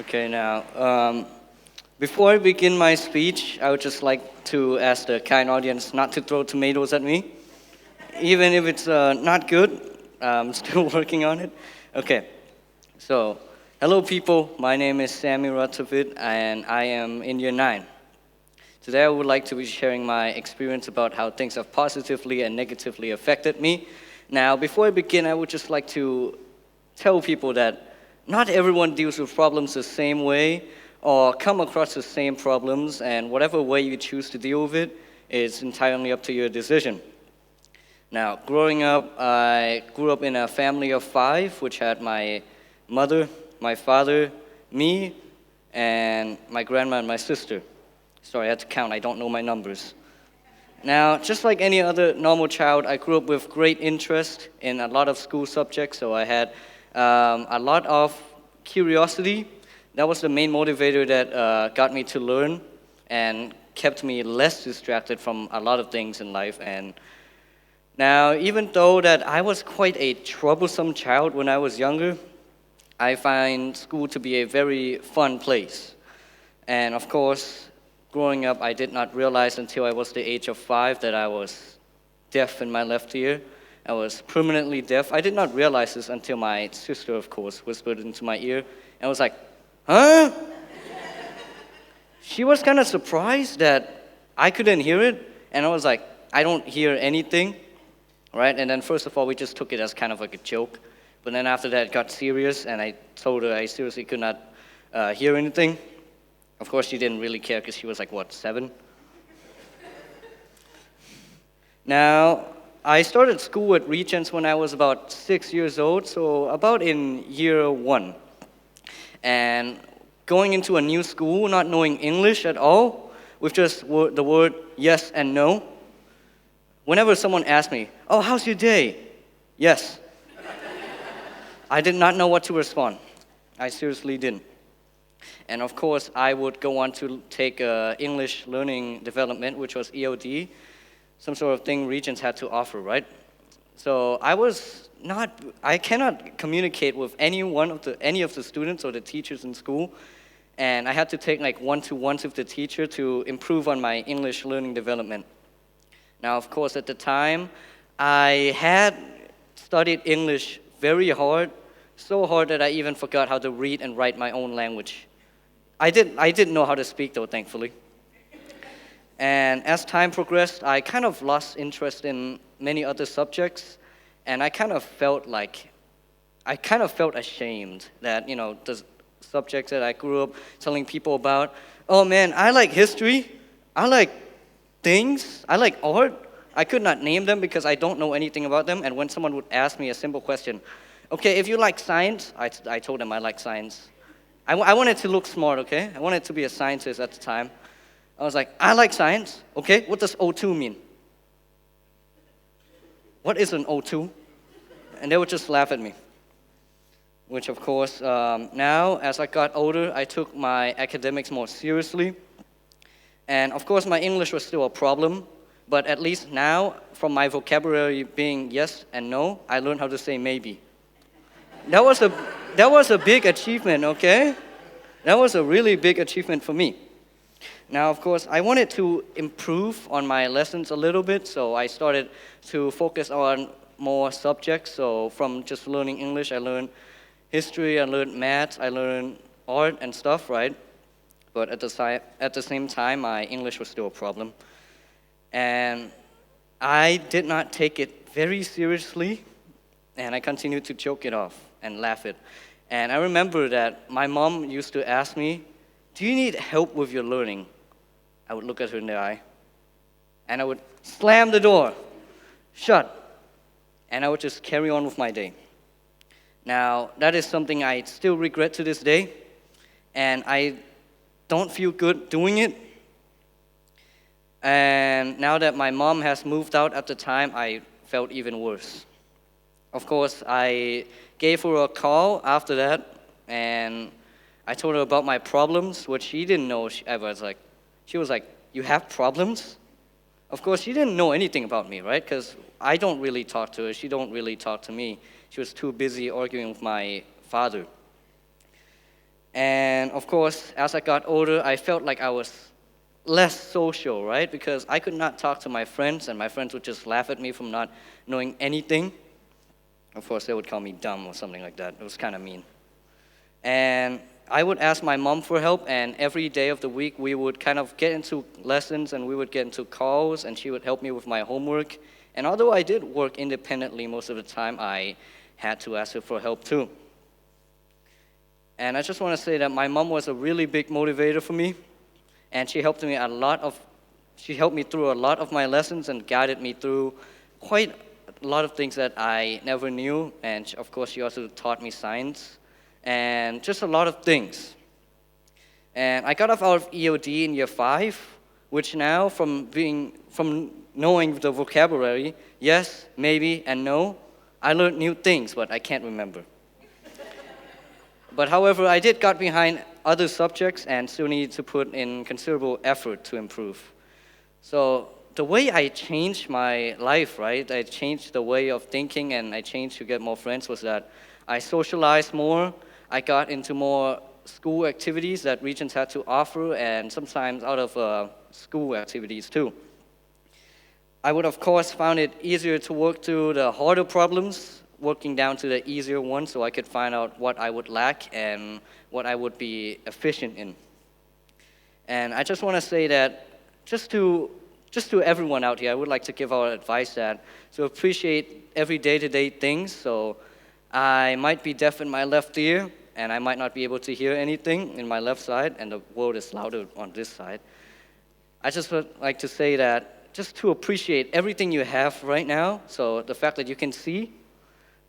Okay, now, before I begin my speech, I would just like to ask the kind audience not to throw tomatoes at me. Even if it's not good, I'm still working on it. Okay, so, hello people, my name is Sammy Ratavit, and I am in year 9. Today I would like to be sharing my experience about how things have positively and negatively affected me. Now, before I begin, I would just like to tell people that not everyone deals with problems the same way or come across the same problems, and whatever way you choose to deal with it is entirely up to your decision. Now, growing up, I grew up in a family of 5, which had my mother, my father, me, and my grandma and my sister. Sorry, I had to count, I don't know my numbers. Now, just like any other normal child, I grew up with great interest in a lot of school subjects, so I had a lot of curiosity. That was the main motivator that got me to learn and kept me less distracted from a lot of things in life. And now, even though that I was quite a troublesome child when I was younger, I find school to be a very fun place. And of course, growing up, I did not realize until I was the age of 5 that I was deaf in my left ear. I was permanently deaf. I did not realize this until my sister, of course, whispered into my ear. And I was like, huh? She was kind of surprised that I couldn't hear it. And I was like, I don't hear anything, right? And then first of all, we just took it as kind of like a joke. But then after that, it got serious, and I told her I seriously could not hear anything. Of course, she didn't really care because she was like, what, 7? Now, I started school at Regents when I was about 6 years old, so about in year 1. And going into a new school, not knowing English at all, with just the word yes and no. Whenever someone asked me, oh, how's your day? Yes. I did not know what to respond. I seriously didn't. And of course, I would go on to take English Learning Development, which was ELD, some sort of thing Regents had to offer, right? So I cannot communicate with any of the students or the teachers in school, and I had to take like one-to-ones with the teacher to improve on my English Learning Development. Now, of course, at the time, I had studied English very hard, so hard that I even forgot how to read and write my own language. I didn't know how to speak though, thankfully. And as time progressed, I kind of lost interest in many other subjects, and I kind of felt ashamed that, the subjects that I grew up telling people about, oh man, I like history, I like things, I like art. I could not name them because I don't know anything about them, and when someone would ask me a simple question, okay, if you like science, I told them I like science. I wanted to look smart, okay? I wanted to be a scientist at the time. I was like, I like science. Okay, what does O2 mean? What is an O2? And they would just laugh at me. Which, of course, now, as I got older, I took my academics more seriously. And, of course, my English was still a problem. But at least now, from my vocabulary being yes and no, I learned how to say maybe. That was a big achievement, okay? That was a really big achievement for me. Now, of course, I wanted to improve on my lessons a little bit, so I started to focus on more subjects. So from just learning English, I learned history, I learned math, I learned art and stuff, right? But at the same time, my English was still a problem. And I did not take it very seriously, and I continued to joke it off and laugh it. And I remember that my mom used to ask me, do you need help with your learning? I would look at her in the eye, and I would slam the door, shut, and I would just carry on with my day. Now, that is something I still regret to this day, and I don't feel good doing it. And now that my mom has moved out at the time, I felt even worse. Of course, I gave her a call after that, and I told her about my problems, which she didn't know. She was like, you have problems? Of course, she didn't know anything about me, right? Because I don't really talk to her. She don't really talk to me. She was too busy arguing with my father. And of course, as I got older, I felt like I was less social, right? Because I could not talk to my friends, and my friends would just laugh at me from not knowing anything. Of course, they would call me dumb or something like that. It was kind of mean. And I would ask my mom for help, and every day of the week, we would kind of get into lessons and we would get into calls, and she would help me with my homework. And although I did work independently most of the time, I had to ask her for help too. And I just want to say that my mom was a really big motivator for me, and she helped me through a lot of my lessons and guided me through quite a lot of things that I never knew. And of course, she also taught me science and just a lot of things. And I got off out of EOD in year 5, which now from knowing the vocabulary, yes, maybe, and no, I learned new things, but I can't remember. But however, I did got behind other subjects and still need to put in considerable effort to improve. So the way I changed my life, right, I changed the way of thinking and I changed to get more friends was that I socialized more, I got into more school activities that Regents had to offer and sometimes out of school activities too. I would of course found it easier to work through the harder problems working down to the easier ones so I could find out what I would lack and what I would be efficient in. And I just want to say that just to everyone out here, I would like to give our advice that to appreciate every day-to-day things. So I might be deaf in my left ear, and I might not be able to hear anything in my left side, and the world is louder on this side. I just would like to say that just to appreciate everything you have right now. So the fact that you can see,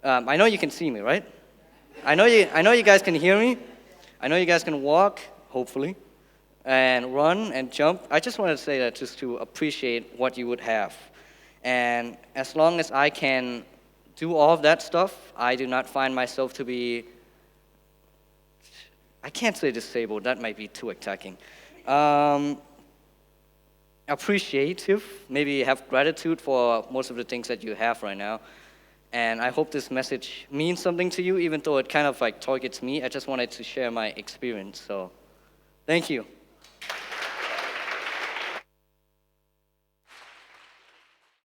I know you can see me, right? I know you guys can hear me. I know you guys can walk, hopefully, and run and jump. I just want to say that just to appreciate what you would have. And as long as I can do all of that stuff, I do not find myself to be, I can't say disabled, that might be too attacking. Appreciative, maybe have gratitude for most of the things that you have right now. And I hope this message means something to you, even though it kind of like targets me. I just wanted to share my experience. So, thank you.